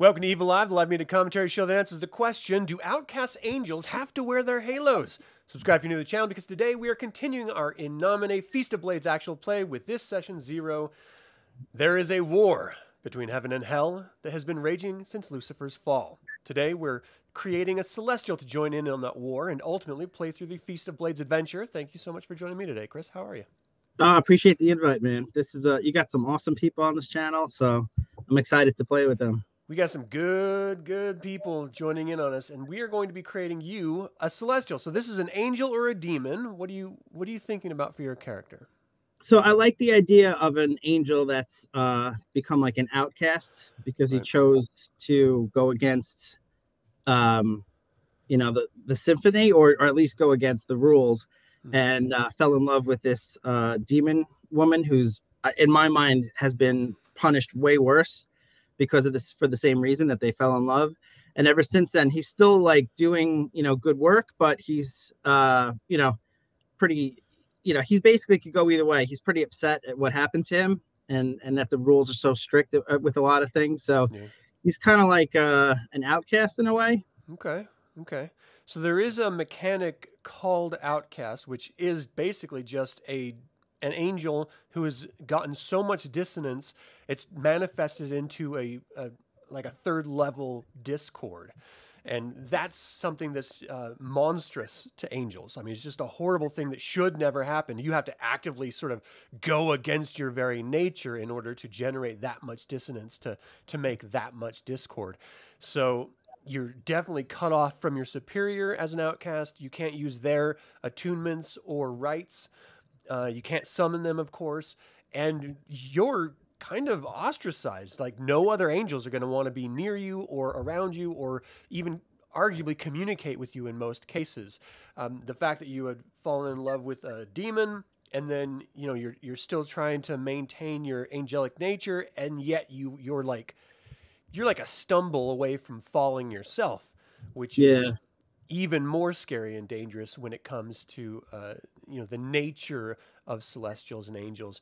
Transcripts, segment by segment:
Welcome to Evil Live, the live media commentary show that answers the question, do outcast angels have to wear their halos? Subscribe if you're new to the channel, because today we are continuing our In Nomine Feast of Blades actual play with this session 0. There is a war between heaven and hell that has been raging since Lucifer's fall. Today we're creating a celestial to join in on that war and ultimately play through the Feast of Blades adventure. Thank you so much for joining me today, Chris. How are you? Appreciate the invite, man. This is you got some awesome people on this channel, so I'm excited to play with them. We got some good people joining in on us, and we are going to be creating you a celestial. So this is an angel or a demon. What are you thinking about for your character? So I like the idea of an angel that's become like an outcast because he chose to go against the symphony, or at least go against the rules, and fell in love with this demon woman who's in my mind has been punished way worse because of this, for the same reason that they fell in love. And ever since then, he's still like doing, good work, but he's, pretty, he's basically could go either way. He's pretty upset at what happened to him and that the rules are so strict with a lot of things. So he's kind of like an outcast in a way. Okay. So there is a mechanic called outcast, which is basically just an angel who has gotten so much dissonance, it's manifested into a third level discord. And that's something that's monstrous to angels. I mean, it's just a horrible thing that should never happen. You have to actively sort of go against your very nature in order to generate that much dissonance, to make that much discord. So you're definitely cut off from your superior as an outcast. You can't use their attunements or rites. You can't summon them, of course, and you're kind of ostracized. Like, no other angels are going to want to be near you or around you or even arguably communicate with you in most cases. The fact that you had fallen in love with a demon, and then you're still trying to maintain your angelic nature, and yet you're like a stumble away from falling yourself, which is even more scary and dangerous when it comes to the nature of celestials and angels.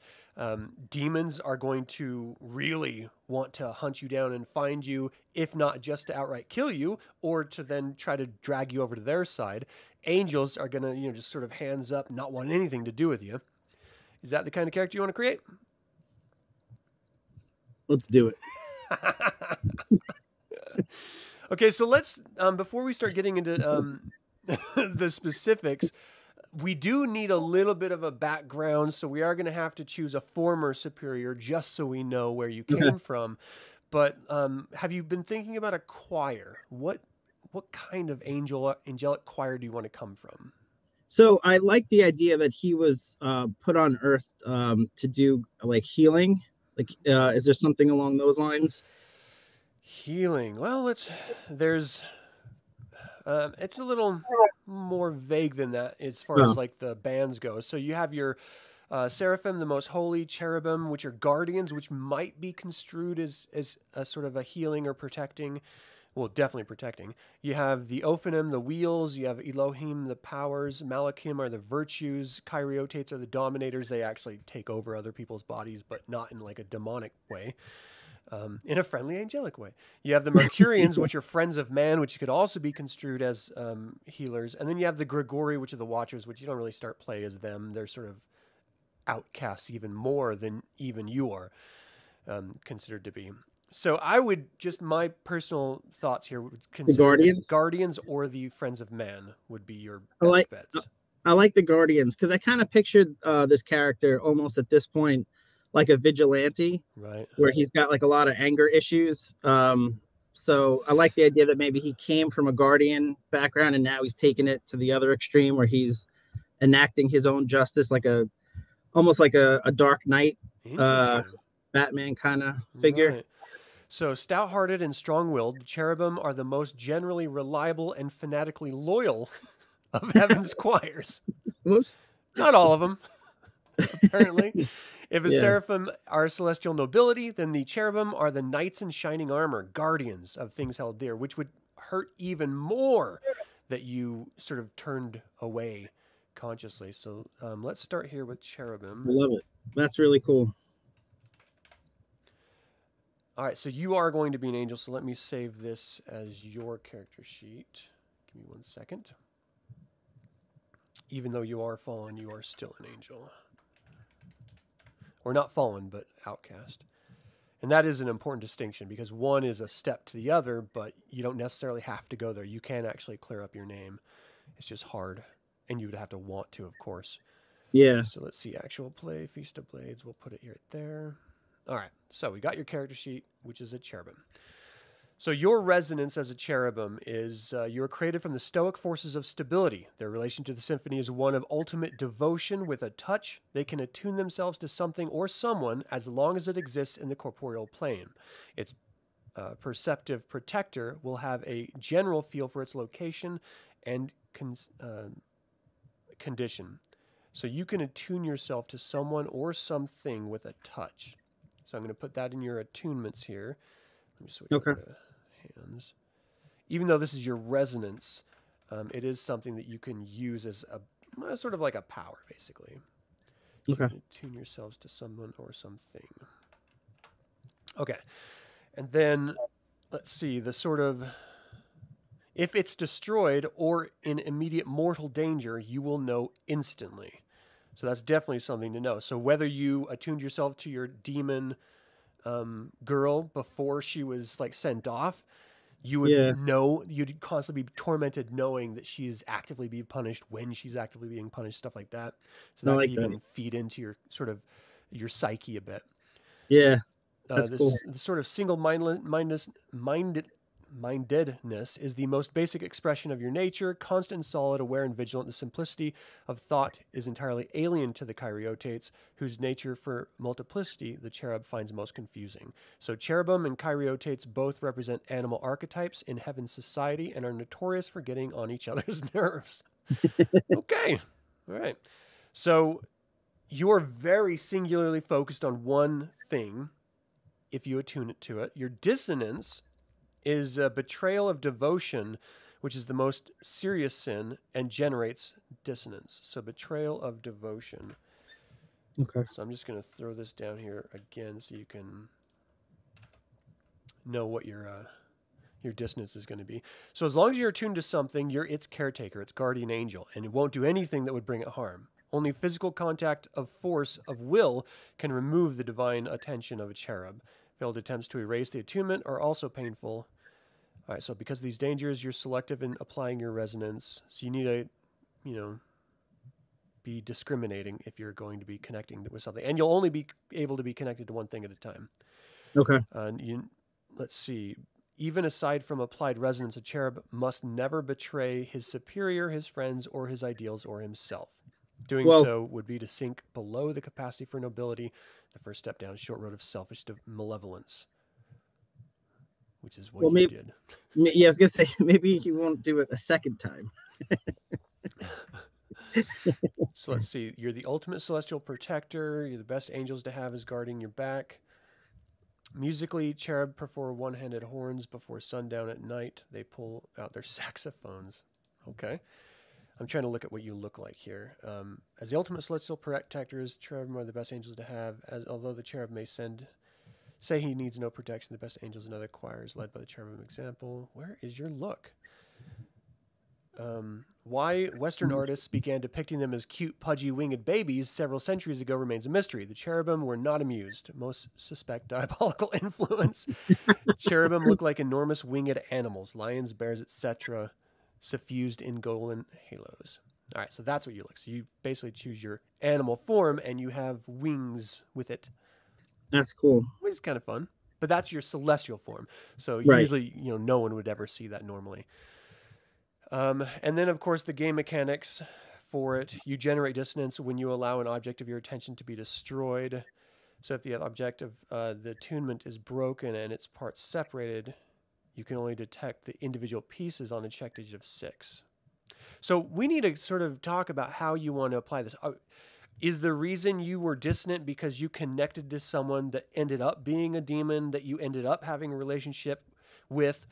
Demons are going to really want to hunt you down and find you, if not just to outright kill you, or to then try to drag you over to their side. Angels are going to just sort of hands up, not want anything to do with you. Is that the kind of character you want to create? Let's do it. Okay, so let's, before we start getting into the specifics, we do need a little bit of a background, so we are going to have to choose a former superior just so we know where you came from. But have you been thinking about a choir? What kind of angelic choir do you want to come from? So I like the idea that he was put on Earth to do like healing. Like, is there something along those lines? Healing. Well, it's a little more vague than that as far as like the bands go. So you have your seraphim, the most holy, cherubim, which are guardians, which might be construed as a sort of a healing or protecting. Well, definitely protecting. You have the Ophanim, the wheels. You have Elohim, the powers. Malachim are the virtues. Kyriotates are the dominators. They actually take over other people's bodies, but not in like a demonic way. In a friendly, angelic way. You have the Mercurians, which are friends of man, which could also be construed as healers. And then you have the Grigori, which are the watchers, which you don't really start play as them. They're sort of outcasts even more than even you are considered to be. So I would just, my personal thoughts here would consider the Guardians or the Friends of Man would be your best bets. I like the Guardians because I kind of pictured this character almost at this point like a vigilante, right? Where he's got like a lot of anger issues. So I like the idea that maybe he came from a Guardian background and now he's taking it to the other extreme where he's enacting his own justice, like almost like a Dark Knight, Batman kind of figure. Right. So stout-hearted and strong-willed, the cherubim are the most generally reliable and fanatically loyal of heaven's choirs. Whoops. Not all of them, apparently. If a seraphim are celestial nobility, then the cherubim are the knights in shining armor, guardians of things held dear, which would hurt even more that you sort of turned away consciously. So let's start here with cherubim. I love it. That's really cool. All right, so you are going to be an angel, so let me save this as your character sheet. Give me 1 second. Even though you are fallen, you are still an angel. Or not fallen, but outcast. And that is an important distinction because one is a step to the other, but you don't necessarily have to go there. You can actually clear up your name. It's just hard. And you would have to want to, of course. Yeah. So let's see, actual play, Feast of Blades. We'll put it right there. All right, so we got your character sheet, which is a cherubim. So your resonance as a cherubim is you are created from the stoic forces of stability. Their relation to the symphony is one of ultimate devotion. With a touch, they can attune themselves to something or someone as long as it exists in the corporeal plane. Its perceptive protector will have a general feel for its location and condition. So you can attune yourself to someone or something with a touch. So I'm going to put that in your attunements here. Let me switch over to hands. Even though this is your resonance, it is something that you can use as a sort of like a power, basically. Okay. You can attune yourselves to someone or something. Okay. And then let's see, the sort of, if it's destroyed or in immediate mortal danger, you will know instantly. So that's definitely something to know. So whether you attuned yourself to your demon girl before she was like sent off, you would know, you'd constantly be tormented knowing that she's actively being punished when she's actively being punished, stuff like that. So that could even feed into your sort of your psyche a bit. Yeah, that's cool. The sort of single-mindedness is the most basic expression of your nature. Constant and solid, aware and vigilant. The simplicity of thought is entirely alien to the Kyriotates, whose nature for multiplicity the cherub finds most confusing. So cherubim and Kyriotates both represent animal archetypes in heaven's society and are notorious for getting on each other's nerves. Okay. All right. So you are very singularly focused on one thing if you attune it to it. Your dissonance is a betrayal of devotion, which is the most serious sin and generates dissonance. So betrayal of devotion. Okay. So I'm just going to throw this down here again so you can know what your dissonance is going to be. So as long as you're attuned to something, you're its caretaker, its guardian angel, and it won't do anything that would bring it harm. Only physical contact of force of will can remove the divine attention of a cherub. Failed attempts to erase the attunement are also painful. All right, so because of these dangers, you're selective in applying your resonance. So you need to, be discriminating if you're going to be connecting with something. And you'll only be able to be connected to one thing at a time. Okay. Let's see. Even aside from applied resonance, a cherub must never betray his superior, his friends, or his ideals, or himself. Doing so would be to sink below the capacity for nobility. The first step down a short road of selfish malevolence, which is what you did. Yeah, I was going to say, maybe he won't do it a second time. So let's see. You're the ultimate celestial protector. You're the best angels to have as guarding your back. Musically, cherub prefer one-handed horns before sundown at night. They pull out their saxophones. Okay. I'm trying to look at what you look like here. As the ultimate celestial protectors, cherubim are the best angels to have. Although the cherub may say he needs no protection, the best angels in other choirs, led by the cherubim example. Where is your look? Why Western artists began depicting them as cute, pudgy, winged babies several centuries ago remains a mystery. The cherubim were not amused. Most suspect diabolical influence. Cherubim look like enormous winged animals, lions, bears, etc., suffused in golden halos. All right, so that's what you look. So you basically choose your animal form, and you have wings with it. That's cool. Which is kind of fun. But that's your celestial form. So usually, no one would ever see that normally. And then, of course, the game mechanics for it. You generate dissonance when you allow an object of your attention to be destroyed. So if the object of the attunement is broken and its parts separated, you can only detect the individual pieces on a check digit of 6. So we need to sort of talk about how you want to apply this. Is the reason you were dissonant because you connected to someone that ended up being a demon that you ended up having a relationship with,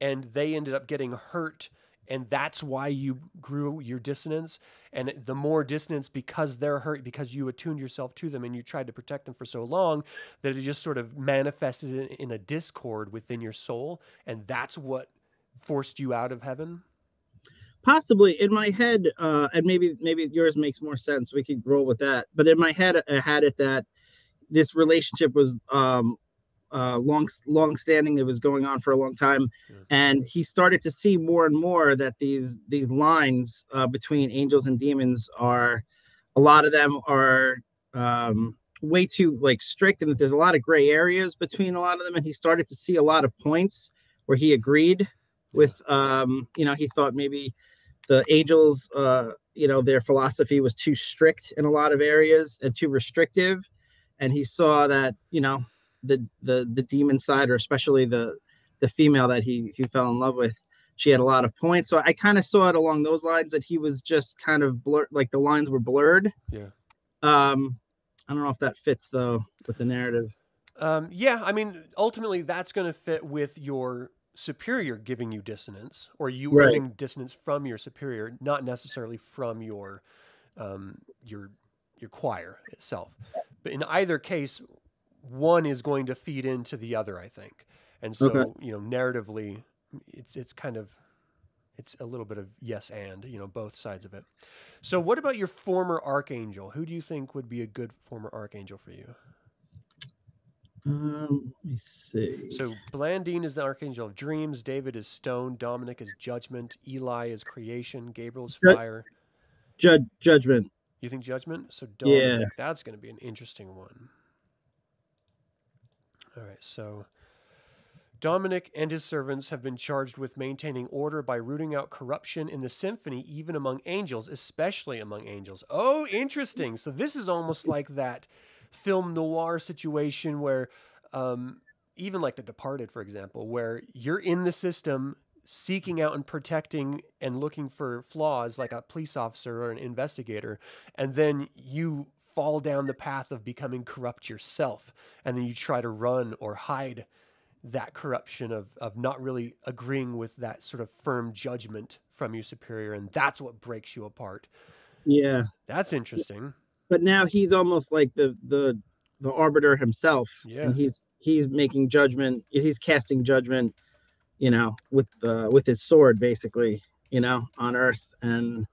and they ended up getting hurt, and that's why you grew your dissonance. And the more dissonance because they're hurt, because you attuned yourself to them and you tried to protect them for so long, that it just sort of manifested in a discord within your soul, and that's what forced you out of heaven. Possibly in my head, and maybe yours makes more sense. We could roll with that. But in my head, I had it that this relationship was long standing. It was going on for a long time, and he started to see more and more that these lines between angels and demons are, a lot of them are way too like strict, and that there's a lot of gray areas between a lot of them. And he started to see a lot of points where he agreed with, he thought maybe the angels, their philosophy was too strict in a lot of areas and too restrictive. And he saw that, the demon side, or especially the female that he fell in love with, she had a lot of points. So I kind of saw it along those lines, that he was just kind of blurred, like the lines were blurred. Yeah. I don't know if that fits though with the narrative. Yeah, I mean, ultimately that's going to fit with your superior giving you dissonance, or you earning dissonance from your superior, not necessarily from your choir itself. But in either case, one is going to feed into the other, I think. And so, narratively, it's kind of, it's a little bit of yes and, both sides of it. So what about your former archangel? Who do you think would be a good former archangel for you? Let me see. So Blandine is the archangel of dreams. David is stone. Dominic is judgment. Eli is creation. Gabriel is fire. Judgment. You think judgment? So Dominic, that's going to be an interesting one. All right, so Dominic and his servants have been charged with maintaining order by rooting out corruption in the symphony, even among angels, especially among angels. Oh, interesting. So this is almost like that film noir situation where, even like The Departed, for example, where you're in the system seeking out and protecting and looking for flaws like a police officer or an investigator, and then you fall down the path of becoming corrupt yourself, and then you try to run or hide that corruption of not really agreeing with that sort of firm judgment from your superior, and that's what breaks you apart. Yeah, that's interesting. But now he's almost like the arbiter himself, and he's making judgment. He's casting judgment, with his sword, basically, on Earth, and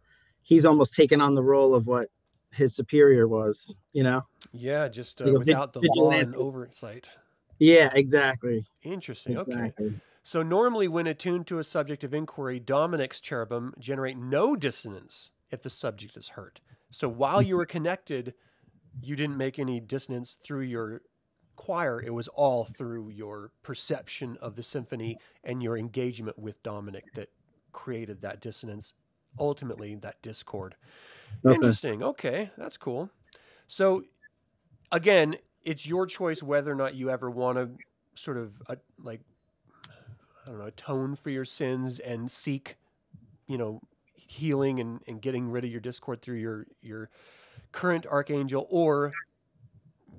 he's almost taken on the role of what his superior was, just without the law and oversight. Yeah, exactly. Interesting. Okay. So normally when attuned to a subject of inquiry, Dominic's cherubim generate no dissonance if the subject is hurt. So while you were connected, you didn't make any dissonance through your choir. It was all through your perception of the symphony and your engagement with Dominic that created that dissonance, ultimately that discord. Interesting. Okay, that's cool. So again, it's your choice whether or not you ever want to sort of atone for your sins and seek, healing and getting rid of your discord through your current archangel, or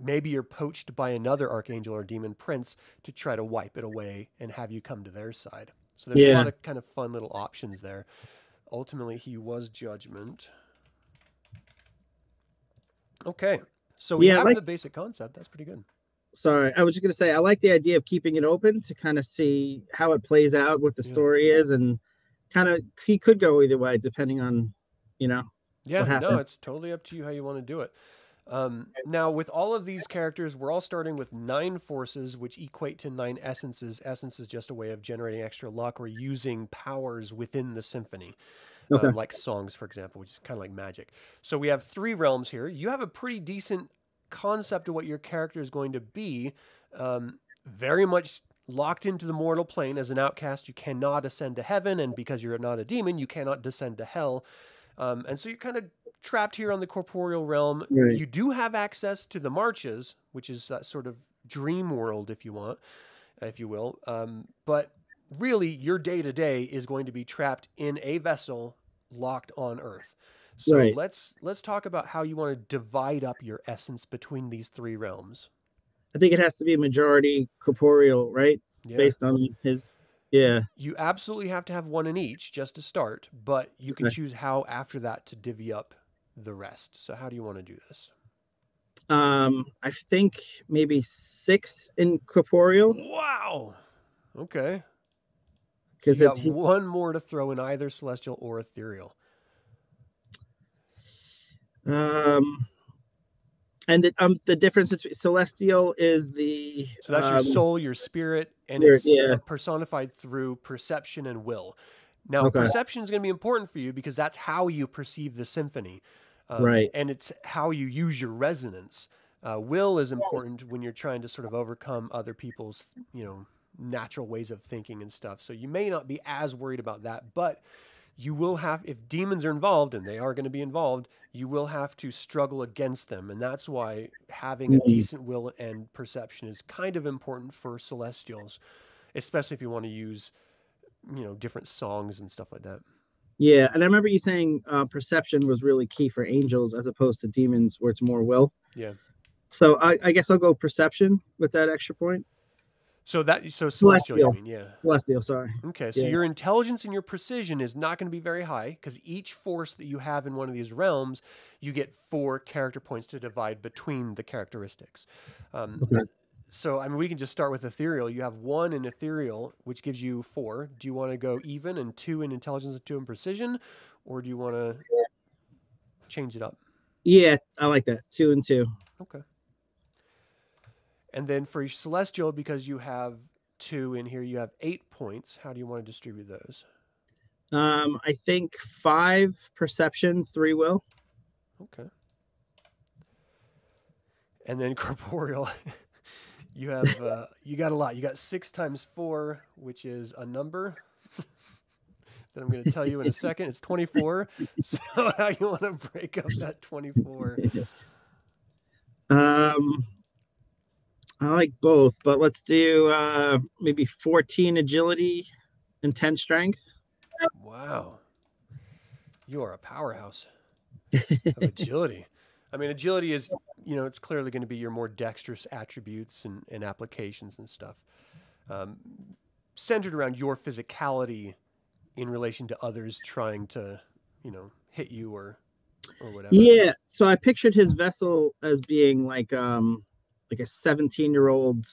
maybe you're poached by another archangel or demon prince to try to wipe it away and have you come to their side. So there's a lot of kind of fun little options there. Ultimately, he was judgment. Okay. So we have the basic concept. That's pretty good. Sorry, I was just going to say, I like the idea of keeping it open to kind of see how it plays out, what the story is, and kind of, he could go either way depending on, what happens. No, it's totally up to you how you want to do it. Now, with all of these characters, we're all starting with 9 forces, which equate to 9 essences. Essence is just a way of generating extra luck or using powers within the symphony. Like songs, for example, which is kind of like magic. So we have 3 realms here. You have a pretty decent concept of what your character is going to be. Very much locked into the mortal plane. As an outcast, you cannot ascend to heaven, and because you're not a demon, you cannot descend to hell. And so you're kind of trapped here on the corporeal realm. Right. You do have access to the marches, which is that sort of dream world, if you want, if you will. But really, your day-to-day is going to be trapped in a vessel locked on Earth. So let's talk about how you want to divide up your essence between these 3 realms. I think it has to be majority corporeal, right? Based on his Yeah. You absolutely have to have one in each just to start, but you can Okay. choose how after that to divvy up the rest. So how do you want to do this? I think maybe 6 in corporeal Wow. Okay. So you because got it's one more to throw in either celestial or ethereal. um and the difference between celestial is the So that's your soul, your spirit, and spirit. it's Yeah. personified through perception and will. Now, Okay. perception is going to be important for you because that's how you perceive the symphony, Right. and it's how you use your resonance. Will is important when you're trying to sort of overcome other people's, natural ways of thinking and stuff. So you may not be as worried about that, but you will have, if demons are involved, and they are going to be involved, you will have to struggle against them. And that's why having a Mm. decent will and perception is kind of important for celestials, especially if you want to use, different songs and stuff like that. Yeah, and I remember you saying perception was really key for angels as opposed to demons, where it's more will. Yeah. So I guess I'll go perception with that extra point. So celestial, you Celestial. mean? Yeah. Celestial, sorry. Okay, so Yeah. your intelligence and your precision is not going to be very high because each force that you have in one of these realms, you get 4 character points to divide between the characteristics. Um, Okay. so, I mean, we can just start with ethereal. You have 1 in ethereal, which gives you 4. Do you want to go even and 2 in intelligence and 2 in precision, or do you want to change it up? Yeah, I like that. 2 and 2. Okay. And then for your celestial, because you have 2 in here, you have 8 points. How do you want to distribute those? I think 5 perception, 3 will. Okay. And then corporeal, you have you got a lot. You got 6 times 4, which is a number that I'm going to tell you in a second. It's 24. So how you want to break up that 24? Um, I like both, but let's do maybe 14 agility and 10 strength. Wow, you are a powerhouse of agility. I mean, agility is, it's clearly going to be your more dexterous attributes and applications and stuff, um, centered around your physicality in relation to others trying to, hit you or whatever. Yeah, so I pictured his vessel as being like a 17-year-old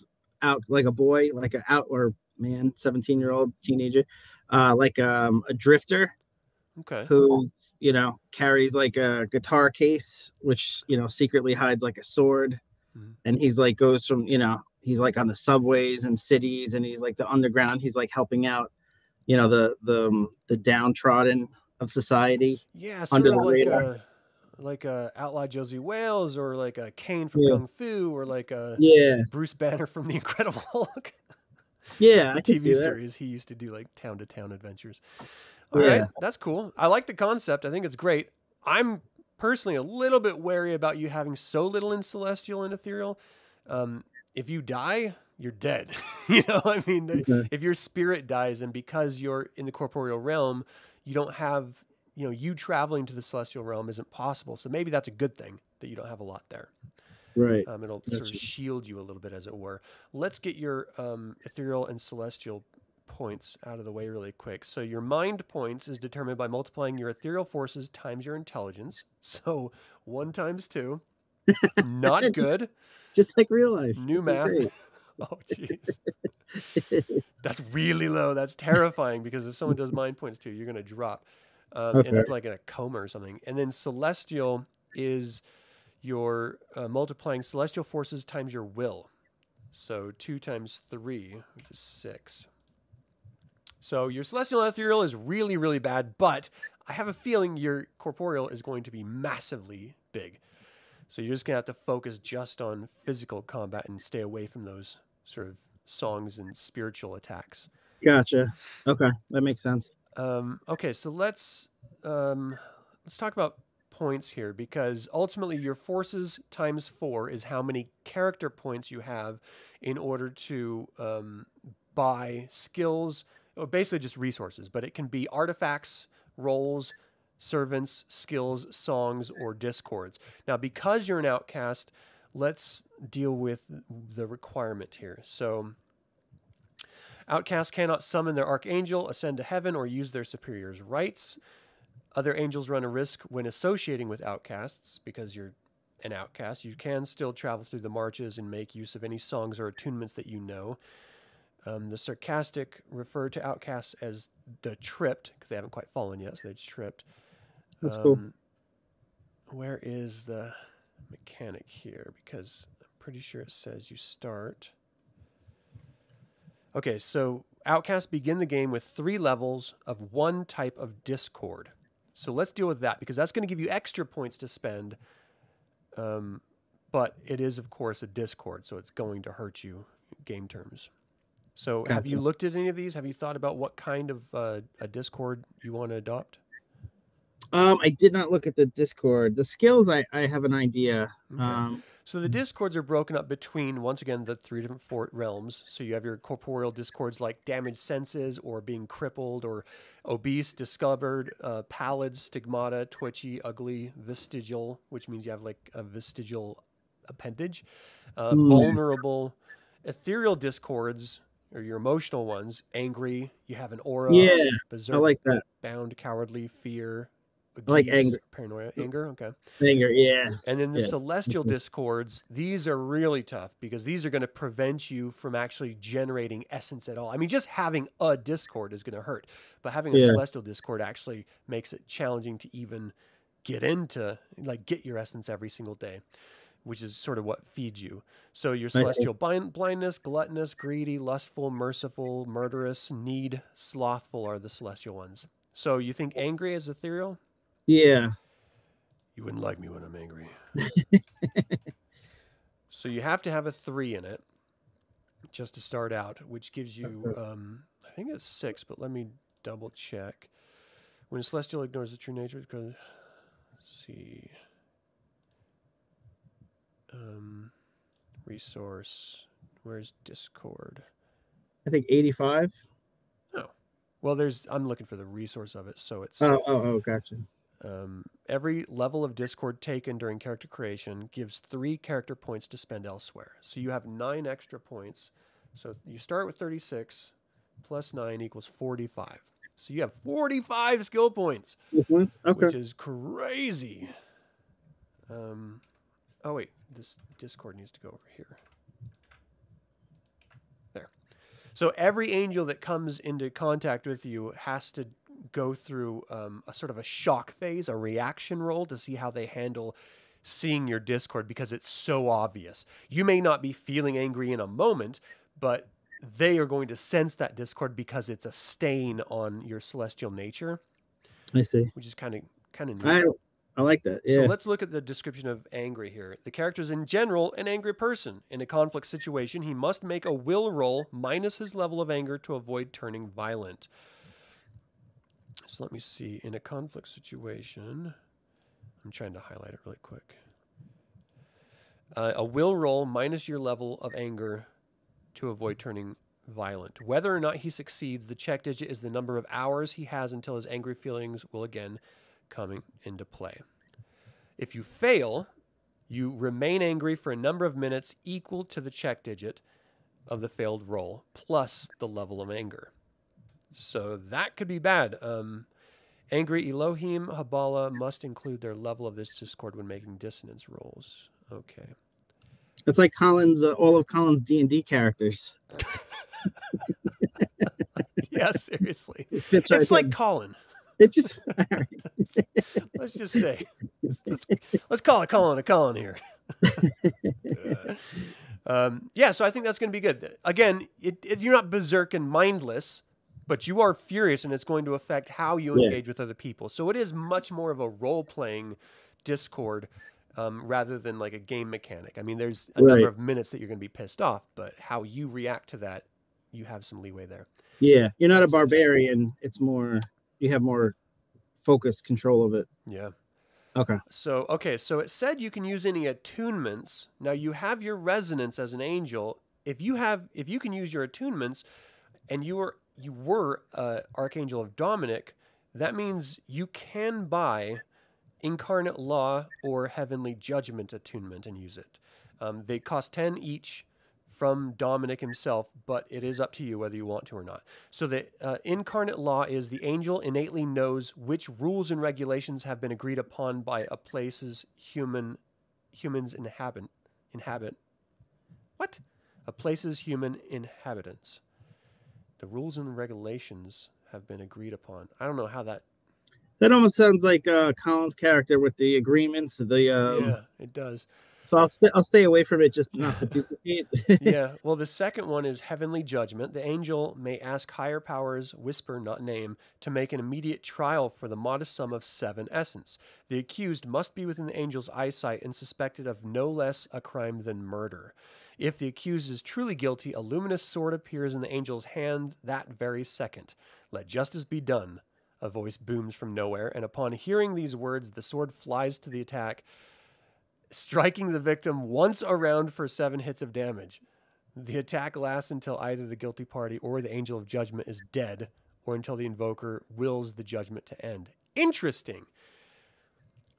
out, like a boy, like a out or man, 17-year-old teenager, like a drifter Okay. who's, carries like a guitar case which, secretly hides like a sword, Mhm. and he's like goes from, he's like on the subways and cities, and he's like the underground, he's like helping out, the downtrodden of society Yeah, under sort of the radar. like a outlaw Josie Wales or like a Kane from Yeah. Kung Fu or like a Yeah. Bruce Banner from The Incredible Hulk. Yeah, The I could TV see that. series he used to do like town to town adventures. All right, Yeah. that's cool. I like the concept. I think it's great. I'm personally a little bit wary about you having so little in celestial and ethereal. Um, if you die, you're dead. I mean, Okay. if your spirit dies, and because you're in the corporeal realm, you don't have, you traveling to the celestial realm isn't possible. So maybe that's a good thing that you don't have a lot there. Right. It'll sort of Gotcha. shield you a little bit, as it were. Let's get your ethereal and celestial points out of the way really quick. So your mind points is determined by multiplying your ethereal forces times your intelligence. So 1 times 2, not just, good. just like real life. New This is math. great. Oh, jeez. That's really low. That's terrifying because if someone does mind points to you, you're going to drop. End Okay. up like in a coma or something. And then celestial is your multiplying celestial forces times your will. So 2 times 3, which is 6. So your celestial and ethereal is really, really bad, but I have a feeling your corporeal is going to be massively big. So you're just going to have to focus just on physical combat and stay away from those sort of songs and spiritual attacks. Gotcha. Okay, that makes sense. Okay, so let's talk about points here because ultimately your forces times 4 is how many character points you have in order to buy skills, or basically just resources, but it can be artifacts, roles, servants, skills, songs, or discords. Now, because you're an outcast, let's deal with the requirement here. So Outcasts cannot summon their archangel, ascend to heaven, or use their superior's rights. Other angels run a risk when associating with outcasts because you're an outcast. You can still travel through the marches and make use of any songs or attunements that you know. The sarcastic refer to outcasts as the tripped because they haven't quite fallen yet, so they're just tripped. That's cool. Where is the mechanic here? Because I'm pretty sure it says you start. Okay, so outcasts begin the game with 3 levels of one type of discord. So let's deal with that because that's going to give you extra points to spend. But it is, of course, a discord, so it's going to hurt you in game terms. So Gotcha. Have you looked at any of these? Have you thought about what kind of a discord you want to adopt? I did not look at the Discord. The skills, I have an idea. Okay. So the discords are broken up between, once again, the 3 different realms. So you have your corporeal discords like damaged senses or being crippled or obese, discovered, pallid, stigmata, twitchy, ugly, vestigial, which means you have like a vestigial appendage, vulnerable, ethereal discords, or your emotional ones, angry, you have an aura, Yeah, berserk, I like that. bound, cowardly, fear, I like anger. paranoia, anger, okay. Anger, yeah. And then the Yeah. celestial discords, these are really tough because these are going to prevent you from actually generating essence at all. I mean, just having a discord is going to hurt, but having a celestial discord actually makes it challenging to even get into, like, get your essence every single day, which is sort of what feeds you. So your celestial blindness, gluttonous, greedy, lustful, merciful, murderous, need, slothful are the celestial ones. So you think angry is ethereal? Yeah. You wouldn't like me when I'm angry. So you have to have a 3 in it just to start out, which gives you, I think it's 6, but let me double check. When a celestial ignores the true nature, because, let's see. Resource. Where's Discord? I think 85. Oh. Well, I'm looking for the resource of it, so it's... Oh, gotcha. Every level of discord taken during character creation gives 3 character points to spend elsewhere. So you have 9 extra points. So you start with 36 plus 9 equals 45. So you have 45 skill points, Okay. which is crazy. Oh, wait. This discord needs to go over here. There. So every angel that comes into contact with you has to go through a sort of a shock phase, a reaction roll to see how they handle seeing your discord because it's so obvious. You may not be feeling angry in a moment, but they are going to sense that discord because it's a stain on your celestial nature. I see. Which is kind of neat. I like that. Yeah. So let's look at the description of angry here. The character is in general an angry person. In a conflict situation, he must make a will roll minus his level of anger to avoid turning violent. So let me see. In a conflict situation, I'm trying to highlight it really quick. A will roll minus your level of anger to avoid turning violent. Whether or not he succeeds, the check digit is the number of hours he has until his angry feelings will again come into play. If you fail, you remain angry for a number of minutes equal to the check digit of the failed roll plus the level of anger. So that could be bad. Angry Elohim Habala must include their level of this discord when making dissonance rolls. Okay. It's like Colin's, all of Colin's D&D characters. Yeah, seriously. It's like Colin. It just... let's just say. Let's call it Colin a Colin here. Yeah, so I think that's going to be good. Again, you're not berserk and mindless, but you are furious, and it's going to affect how you engage with other people. So it is much more of a role-playing discord rather than like a game mechanic. I mean, there's a number of minutes that you're going to be pissed off, but how you react to that, you have some leeway there. Yeah, you're not a barbarian. It's more, you have more focused control of it. Yeah. Okay. So it said you can use any attunements. Now you have your resonance as an angel. If you can use your attunements, and you were Archangel of Dominic, that means you can buy Incarnate Law or Heavenly Judgment attunement and use it. They cost 10 each from Dominic himself, but it is up to you whether you want to or not. So the incarnate law is the angel innately knows which rules and regulations have been agreed upon by a place's humans inhabit. What? A place's human inhabitants. The rules and regulations have been agreed upon. I don't know how that. That almost sounds like Colin's character with the agreements. Yeah, it does. So I'll stay away from it, just not to duplicate. Yeah. Well, the second one is heavenly judgment. The angel may ask higher powers, whisper, not name, to make an immediate trial for the modest sum of 7 essence. The accused must be within the angel's eyesight and suspected of no less a crime than murder. If the accused is truly guilty, a luminous sword appears in the angel's hand that very second. Let justice be done. A voice booms from nowhere, and upon hearing these words, the sword flies to the attack, striking the victim once around for 7 hits of damage. The attack lasts until either the guilty party or the angel of judgment is dead, or until the invoker wills the judgment to end. Interesting.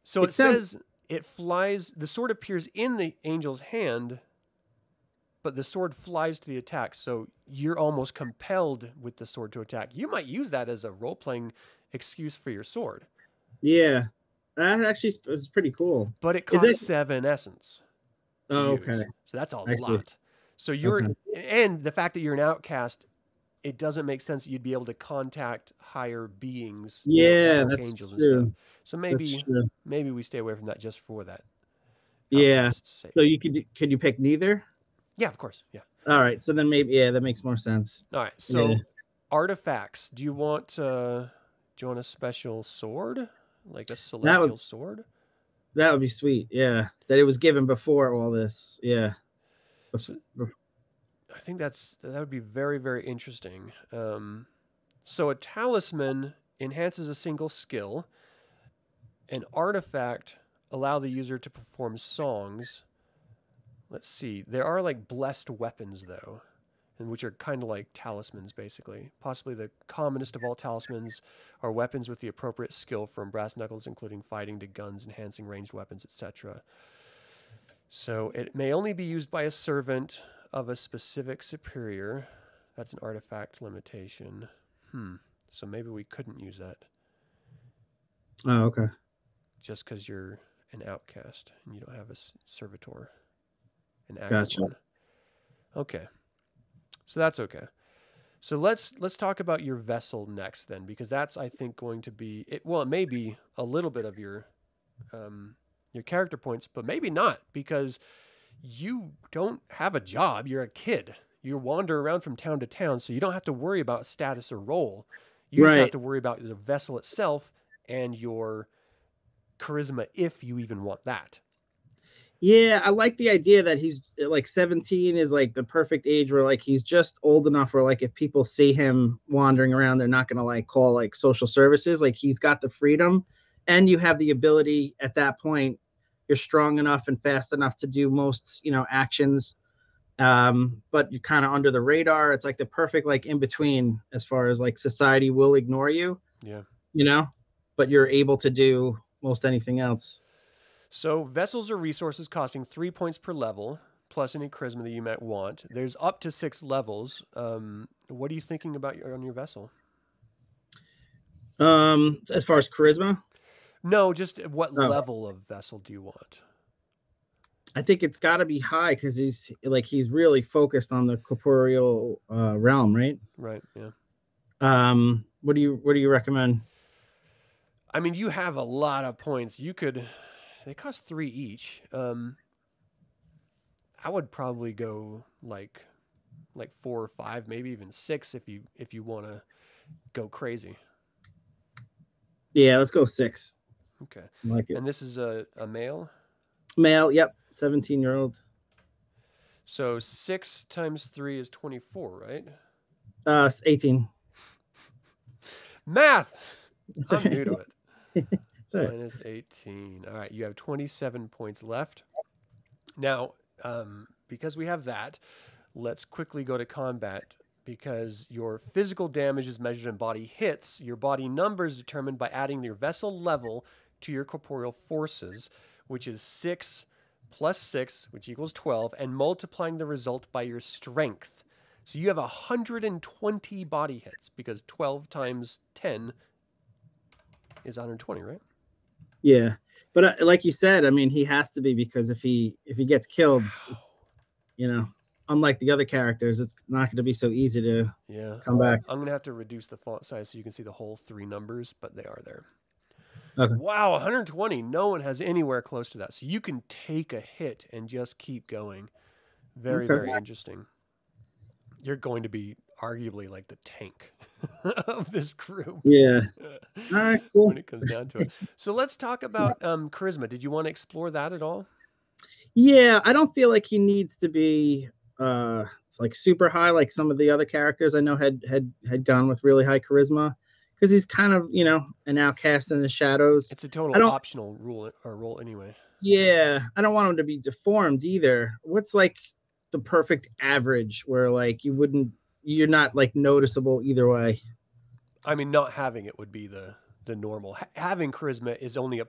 So it says it flies, the sword appears in the angel's hand, but the sword flies to the attack. So you're almost compelled with the sword to attack. You might use that as a role-playing excuse for your sword. Yeah. That actually is pretty cool. But it costs 7 essence. Okay. So that's a I lot. see. So you're, and the fact that you're an outcast, it doesn't make sense that you'd be able to contact higher beings. Yeah, like that's angels true. and stuff. So maybe we stay away from that just for that. Yeah. So could you pick neither? Yeah, of course. Yeah. All right. So then maybe, that makes more sense. All right. So artifacts. Do you want a special sword? Like a celestial sword? That would be sweet. Yeah. That it was given before all this. Yeah. I think that would be very, very interesting. So a talisman enhances a single skill. An artifact allow the user to perform songs. Let's see. There are like blessed weapons though, and which are kind of like talismans basically. Possibly the commonest of all talismans are weapons with the appropriate skill from brass knuckles, including fighting to guns, enhancing ranged weapons, etc. So it may only be used by a servant of a specific superior. That's an artifact limitation. So maybe we couldn't use that. Oh, okay. Just because you're an outcast and you don't have a servitor. An active Gotcha. one. Okay. So that's okay. So let's talk about your vessel next then, because that's, I think, going to be it. Well, it may be a little bit of your character points, but maybe not, because you don't have a job. You're a kid. You wander around from town to town, so you don't have to worry about status or role. You just have to worry about the vessel itself and your charisma, if you even want that. Yeah, I like the idea that he's like 17 is like the perfect age where like he's just old enough where like if people see him wandering around, they're not going to like call like social services. Like he's got the freedom, and you have the ability at that point. You're strong enough and fast enough to do most, actions. But you're kind of under the radar. It's like the perfect like in between as far as like society will ignore you. Yeah. But you're able to do most anything else. So vessels are resources costing 3 points per level, plus any charisma that you might want. There's up to 6 levels. What are you thinking about on your vessel? As far as charisma? No, just what level of vessel do you want? I think it's got to be high because he's really focused on the corporeal realm, right? Right. Yeah. What do you recommend? I mean, you have a lot of points. They cost 3 each. I would probably go like 4 or 5, maybe even 6 if you want to go crazy. Yeah, let's go 6. Okay. I like it. And this is a male? Male, yep. 17-year-old. So 6 times 3 is 24, right? 18. Math! I'm new to it. Right. Minus 18. All right, you have 27 points left. Now, because we have that, let's quickly go to combat, because your physical damage is measured in body hits. Your body number is determined by adding your vessel level to your corporeal forces, which is 6 plus 6, which equals 12, and multiplying the result by your strength. So you have 120 body hits because 12 times 10 is 120, right? Yeah, but like you said, I mean, he has to be, because if he gets killed, you know, unlike the other characters, it's not going to be so easy to come back. I'm going to have to reduce the font size so you can see the whole 3 numbers, but they are there. Okay. Wow, 120. No one has anywhere close to that. So you can take a hit and just keep going. Very, very interesting. You're going to be arguably like the tank of this group. Yeah. All right, cool. When it comes down to it. So let's talk about charisma. Did you want to explore that at all? Yeah, I don't feel like he needs to be it's like super high like some of the other characters I know had gone with really high charisma, because he's kind of, you know, an outcast in the shadows. It's a total optional role anyway. Yeah, I don't want him to be deformed either. What's like the perfect average where like you're not like noticeable either way? I mean, not having it would be the normal. Having charisma is only a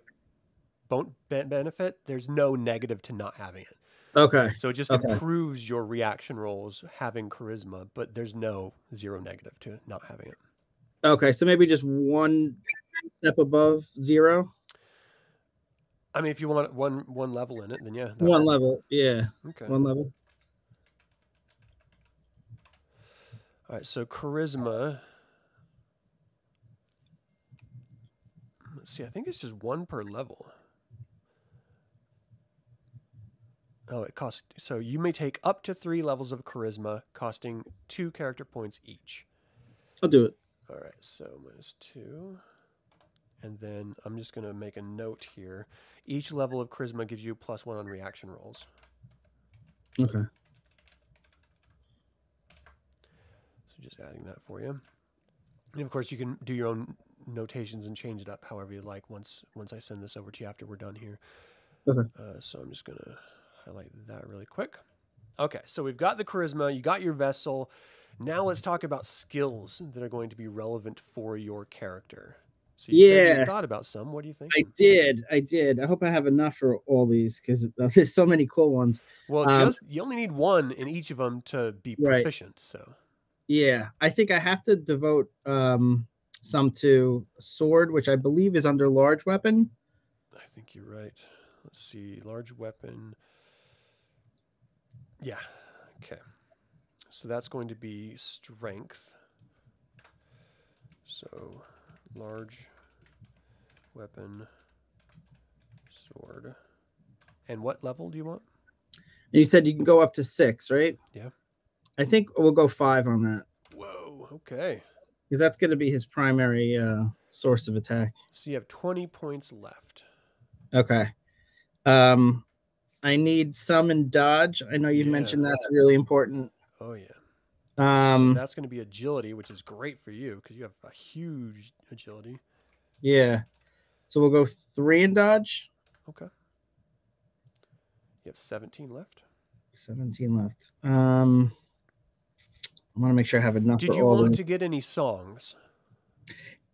benefit. There's no negative to not having it. Okay. So it just improves your reaction rolls having charisma, but there's no 0 negative to not having it. Okay, so maybe just one step above 0. I mean, if you want one level in it, then yeah. One level, yeah. Okay. One level. All right, so charisma. Let's see, I think it's just 1 per level. Oh, it costs. So you may take up to 3 levels of charisma, costing 2 character points each. I'll do it. All right, so -2. And then I'm just going to make a note here. Each level of charisma gives you +1 on reaction rolls. Okay. So just adding that for you. And of course, you can do your own notations and change it up however you like once I send this over to you after we're done here. Okay. So I'm just going to highlight that really quick. Okay, so we've got the charisma. You got your vessel. Now let's talk about skills that are going to be relevant for your character. So you said you thought about some. What do you think? I did. I hope I have enough for all these, because there's so many cool ones. Well, you only need 1 in each of them to be proficient. So yeah, I think I have to devote some to sword, which I believe is under large weapon. I think you're right. Let's see, large weapon. Yeah. Okay. So that's going to be strength. So large weapon, sword. And what level do you want? You said you can go up to 6, right? Yeah. I think we'll go 5 on that. Whoa. Okay. Because that's going to be his primary source of attack. So you have 20 points left. Okay. I need summon dodge. I know you've mentioned that's really important. Oh yeah. So that's going to be agility, which is great for you because you have a huge agility. Yeah. So we'll go 3 in dodge. Okay. You have 17 left. 17 left. I want to make sure I have enough. Did you want to get any songs?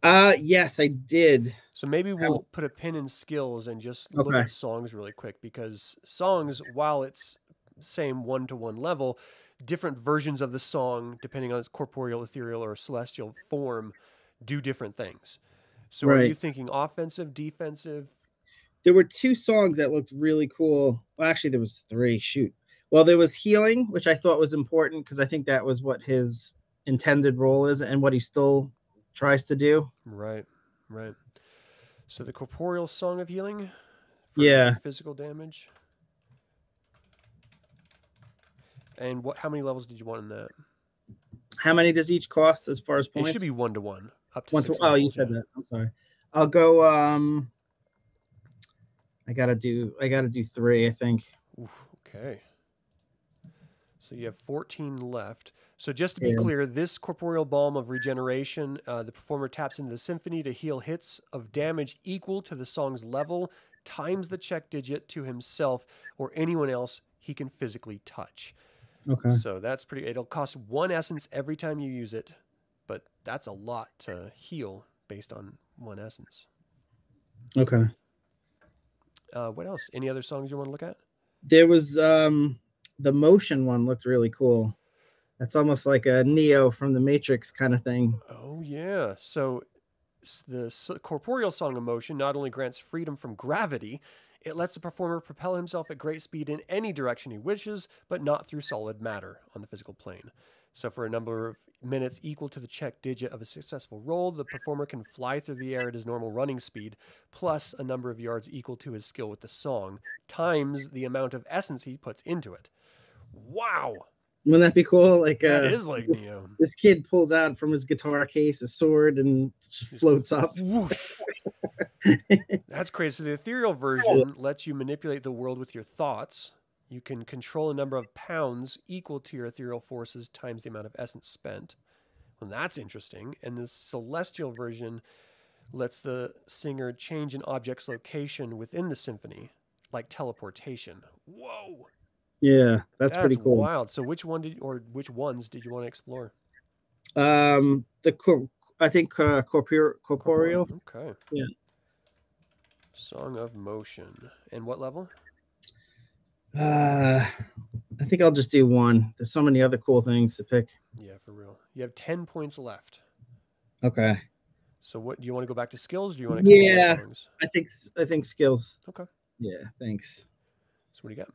Yes, I did. So maybe we'll put a pin in skills and just look at songs really quick, because songs, while it's same 1-to-1 level, different versions of the song, depending on its corporeal, ethereal, or celestial form, do different things. So are you thinking offensive, defensive? There were 2 songs that looked really cool. Well, actually, there was 3. Shoot. Well, there was healing, which I thought was important because I think that was what his intended role is and what he still tries to do. Right. So the corporeal song of healing for physical damage. And how many levels did you want in that? How many does each cost as far as points? It should be 1-to-1, up to 1 6 to. Oh, you said that. I'm sorry. I'll go. I gotta do 3, I think. Oof, okay. So you have 14 left. So just to be clear, this corporeal balm of regeneration, the performer taps into the symphony to heal hits of damage equal to the song's level, times the check digit to himself or anyone else he can physically touch. Okay. So that's pretty. It'll cost 1 essence every time you use it, but that's a lot to heal based on 1 essence. Okay. What else? Any other songs you want to look at? There was the motion one looked really cool. That's almost like a Neo from the Matrix kind of thing. Oh yeah. So the corporeal song of motion not only grants freedom from gravity, it lets the performer propel himself at great speed in any direction he wishes, but not through solid matter on the physical plane. So for a number of minutes equal to the check digit of a successful roll, the performer can fly through the air at his normal running speed, plus a number of yards equal to his skill with the song, times the amount of essence he puts into it. Wow! Wouldn't that be cool? Like That is like Neo. this kid pulls out from his guitar case a sword and just floats up. Whoosh. That's crazy. So the ethereal version lets you manipulate the world with your thoughts. You can control a number of pounds equal to your ethereal forces times the amount of essence spent. Well, that's interesting. And the celestial version lets the singer change an object's location within the symphony, like teleportation. Whoa. Yeah, that's pretty cool. Wild. So which ones did you want to explore? I think corporeal. Okay. Yeah. Song of Motion. And what level? I think I'll just do one. There's so many other cool things to pick. Yeah, for real. You have 10 points left. Okay. So what do you want to go back to skills? Or do you want to explore songs? I think skills. Okay. Yeah, thanks. So what do you got?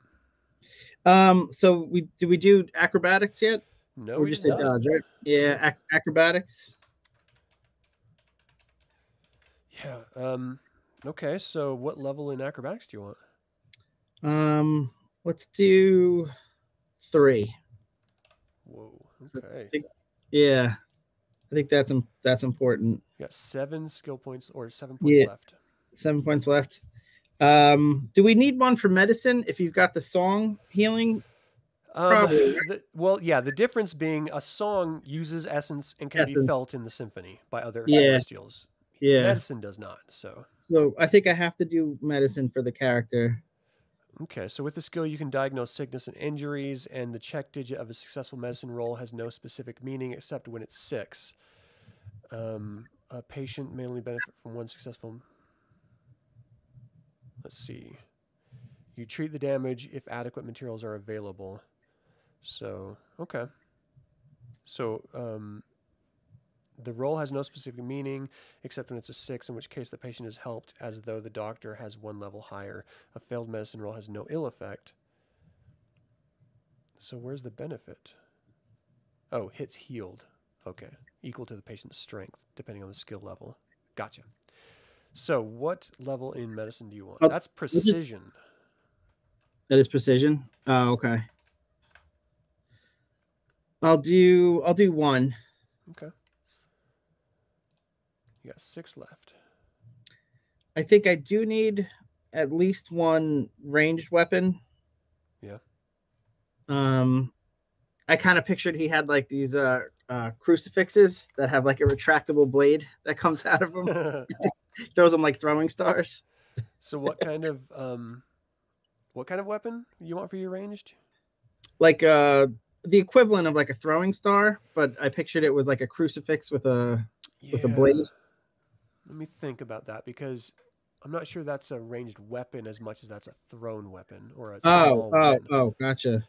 So we do acrobatics yet? No, we just did dodge, right? Yeah, acrobatics. Yeah. Okay, so what level in acrobatics do you want? Let's do 3. Whoa. Okay. I think that's important. You got 7 skill points or 7 points left. 7 points left. Do we need one for medicine if he's got the song healing? Probably. The difference being a song uses essence and can be felt in the symphony by other celestials. Yeah. Medicine does not. So I think I have to do medicine for the character. Okay, so with the skill, you can diagnose sickness and injuries, and the check digit of a successful medicine roll has no specific meaning except when it's 6. A patient may only benefit from one successful. Let's see. You treat the damage if adequate materials are available. So, okay. So, the roll has no specific meaning except when it's a 6, in which case the patient is helped as though the doctor has 1 level higher. A failed medicine roll has no ill effect. So where's the benefit? Oh, hits healed. Okay. Equal to the patient's strength, depending on the skill level. Gotcha. So what level in medicine do you want? That's precision. That is precision? Oh, okay. I'll do 1. Okay. You got 6 left. I think I do need at least 1 ranged weapon. Yeah. I kind of pictured he had like these crucifixes that have like a retractable blade that comes out of them. Throws them like throwing stars. So what kind of weapon you want for your ranged? Like the equivalent of like a throwing star, but I pictured it was like a crucifix with a blade. Let me think about that, because I'm not sure that's a ranged weapon as much as that's a thrown weapon or a small weapon. Oh, gotcha.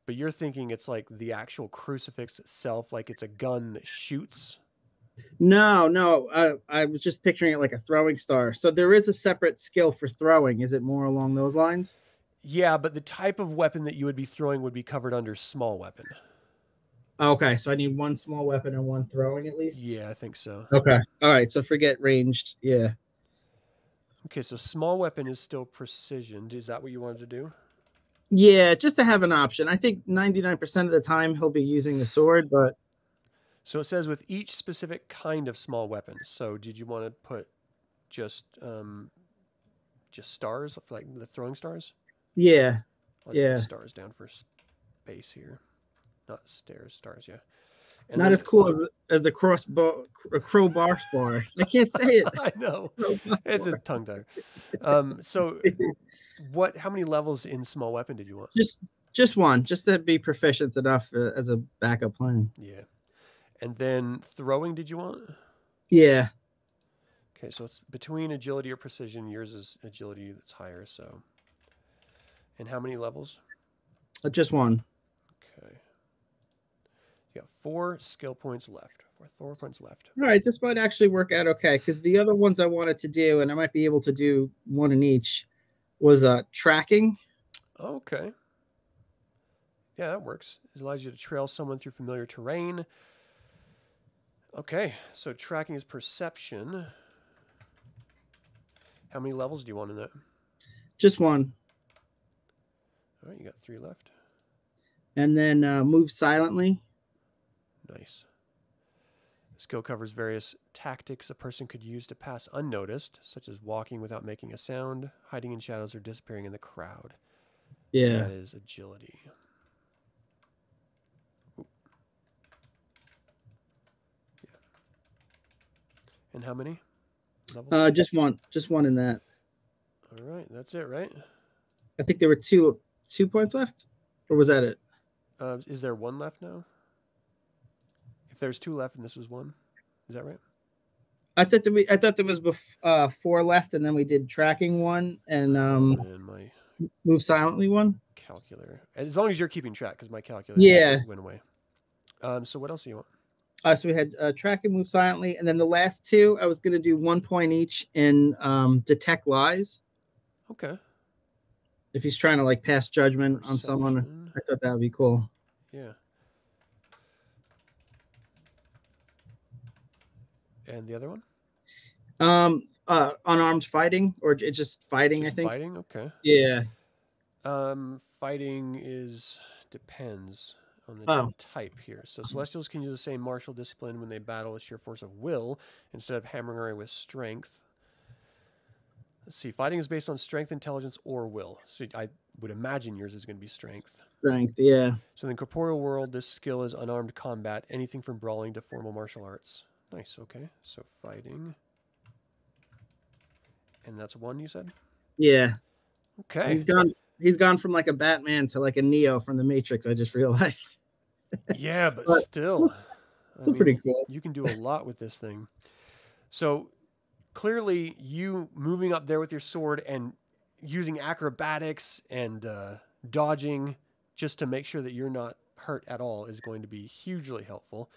But you're thinking it's like the actual crucifix itself, like it's a gun that shoots? No. I was just picturing it like a throwing star. So there is a separate skill for throwing. Is it more along those lines? Yeah, but the type of weapon that you would be throwing would be covered under small weapon. Okay, so I need 1 small weapon and 1 throwing at least? Yeah, I think so. Okay. All right, so forget ranged. Yeah. Okay, so small weapon is still precision. Is that what you wanted to do? Yeah, just to have an option. I think 99% of the time he'll be using the sword, but... So it says with each specific kind of small weapon. So did you want to put just stars, like the throwing stars? Yeah. I'll just put stars down for space here. Not stairs, stars, yeah. And not as cool as the crowbar bar. I can't say it. I know. It's a tongue tire. So how many levels in small weapon did you want? Just 1, just to be proficient enough as a backup plan. Yeah. And then throwing, did you want? Yeah. Okay, so it's between agility or precision. Yours is agility that's higher, so And how many levels? Just one. Okay. You got 4 skill points left. 4 points left. All right, this might actually work out okay because the other ones I wanted to do, and I might be able to do one in each, was tracking. Okay. Yeah, that works. It allows you to trail someone through familiar terrain. Okay, so tracking is perception. How many levels do you want in that? Just one. All right, you got 3 left. And then move silently. Nice. The skill covers various tactics a person could use to pass unnoticed, such as walking without making a sound, hiding in shadows, or disappearing in the crowd. Yeah. And that is agility. Ooh. Yeah. And how many levels? Just one. Just one in that. All right, that's it, right? I think there were 2 points left, or was that it? Is there 1 left now? If there's 2 left and this was 1, is that right? I thought there was 4 left, and then we did tracking 1 and my move silently 1. Calculator. As long as you're keeping track, because my calculator went away. So what else do you want? So we had tracking, move silently, and then the last 2, I was going to do 1 point each in detect lies. Okay. If he's trying to like pass judgment on someone, I thought that would be cool. Yeah. And the other one? Unarmed fighting, or it's just fighting. Just I think fighting. Okay. Yeah. Fighting depends on the type here. So Celestials can use the same martial discipline when they battle a sheer force of will instead of hammering away with strength. Let's see. Fighting is based on strength, intelligence, or will. So I would imagine yours is going to be strength. Strength, yeah. So in the corporeal world, this skill is unarmed combat, anything from brawling to formal martial arts. Nice. Okay. So fighting. And that's 1, you said? Yeah. Okay. He's gone from like a Batman to like a Neo from the Matrix, I just realized. Yeah, but still. Still pretty cool. You can do a lot with this thing. So clearly you moving up there with your sword and using acrobatics and dodging just to make sure that you're not hurt at all is going to be hugely helpful.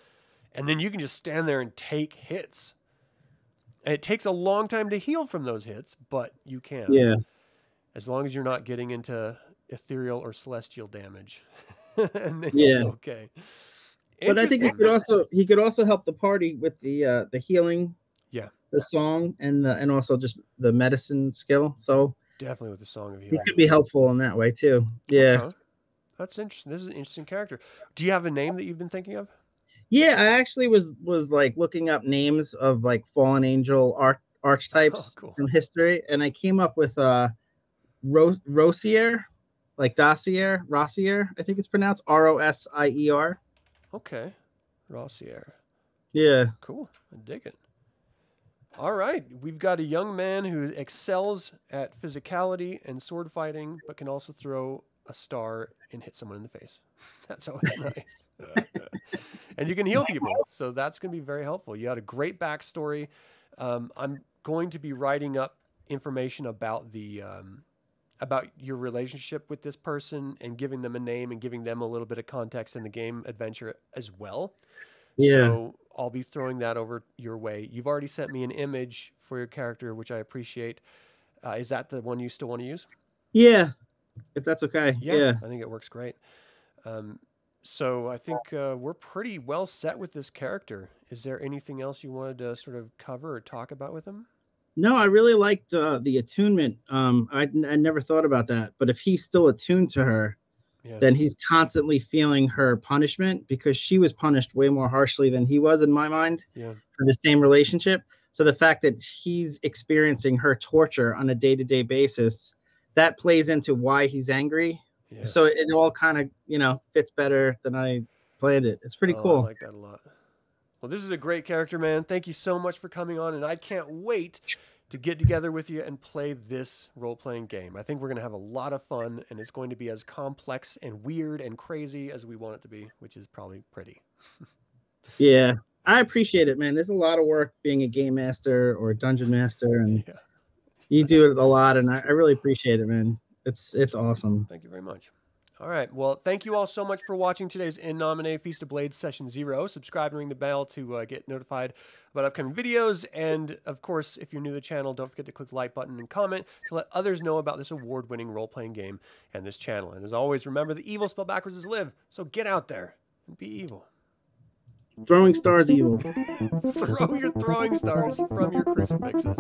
And then you can just stand there and take hits. And it takes a long time to heal from those hits, but you can. Yeah. As long as you're not getting into ethereal or celestial damage. And then you'll be okay. But I think he could also help the party with the healing. Yeah. The song and also just the medicine skill. So definitely with the song of healing. He could be helpful in that way too. Yeah. Okay. That's interesting. This is an interesting character. Do you have a name that you've been thinking of? Yeah, I actually was like looking up names of like fallen angel archetypes from history, and I came up with Rosier, like Rossier, I think it's pronounced Rosier. Okay. Rossier. Yeah. Cool. I dig it. All right. We've got a young man who excels at physicality and sword fighting, but can also throw a star and hit someone in the face. That's always nice. And you can heal people. So that's going to be very helpful. You had a great backstory. I'm going to be writing up information about the about your relationship with this person and giving them a name and giving them a little bit of context in the game adventure as well. Yeah. So I'll be throwing that over your way. You've already sent me an image for your character, which I appreciate. Is that the one you still want to use? Yeah, if that's okay. Yeah. I think it works great. So I think we're pretty well set with this character. Is there anything else you wanted to sort of cover or talk about with him? No, I really liked the attunement. I never thought about that. But if he's still attuned to her, then he's constantly feeling her punishment because she was punished way more harshly than he was in my mind for the same relationship. So the fact that he's experiencing her torture on a day-to-day basis, that plays into why he's angry. Yeah. So it all kind of, fits better than I planned it. It's pretty cool. I like that a lot. Well, this is a great character, man. Thank you so much for coming on, and I can't wait to get together with you and play this role-playing game. I think we're going to have a lot of fun, and it's going to be as complex and weird and crazy as we want it to be, which is probably pretty. Yeah, I appreciate it, man. There's a lot of work being a game master or a dungeon master, and you do it a lot, and I really appreciate it, man. It's awesome. Thank you very much. All right. Well, thank you all so much for watching today's In Nomine Feast of Blades Session 0. Subscribe and ring the bell to get notified about upcoming videos. And, of course, if you're new to the channel, don't forget to click the like button and comment to let others know about this award-winning role-playing game and this channel. And as always, remember, the evil spelled backwards is live. So get out there and be evil. Throwing stars evil. Throw your throwing stars from your crucifixes.